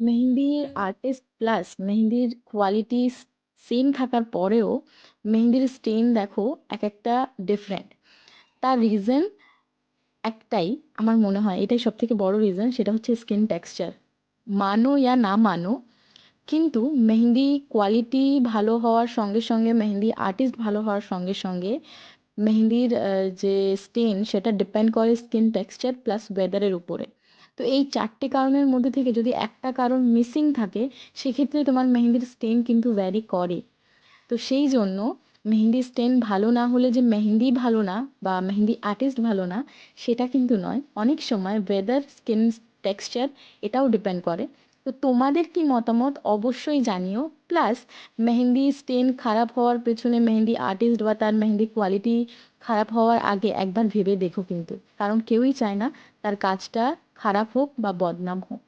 মেহেন্দির artist plus মেহেন্দির quality same থাকার পরেও মেহেন্দির স্টেন দেখো এক একটা ডিফারেন্ট। তার রিজন একটাই, আমার মনে হয় এটাই সব থেকে বড় রিজন, সেটা হচ্ছে স্কিন টেক্সচার। মানো ইয়া না মানো, কিন্তু মেহেন্দি কোয়ালিটি ভালো হওয়ার সঙ্গে সঙ্গে, মেহেন্দি আর্টিস্ট ভালো হওয়ার সঙ্গে সঙ্গে মেহেন্দির যে স্টেন সেটা ডিপেন্ড করে স্কিন টেক্সচার প্লাস ওয়েদারের উপরে। তো এই চারটে কারণের মধ্যে থেকে যদি একটা কারণ মিসিং থাকে, সেক্ষেত্রে তোমার মেহেন্দির স্টেন কিন্তু ভ্যারি করে। তো সেই জন্য মেহেন্দি স্টেন ভালো না হলে যে মেহেন্দি ভালো না বা মেহেন্দি আর্টিস্ট ভালো না, সেটা কিন্তু নয়। অনেক সময় ওয়েদার, স্কিন টেক্সচার এটাও ডিপেন্ড করে। তো তোমাদের কি মতামত অবশ্যই জানিও। প্লাস মেহেন্দি স্টেন খারাপ হওয়ার পেছনে মেহেন্দি আর্টিস্ট বা তার মেহেন্দি কোয়ালিটি খারাপ হওয়ার আগে একবার ভেবে দেখো কিন্তু, কারণ কেউই চায় না তার কাজটা খারাপ হোক বা বদনাম হোক।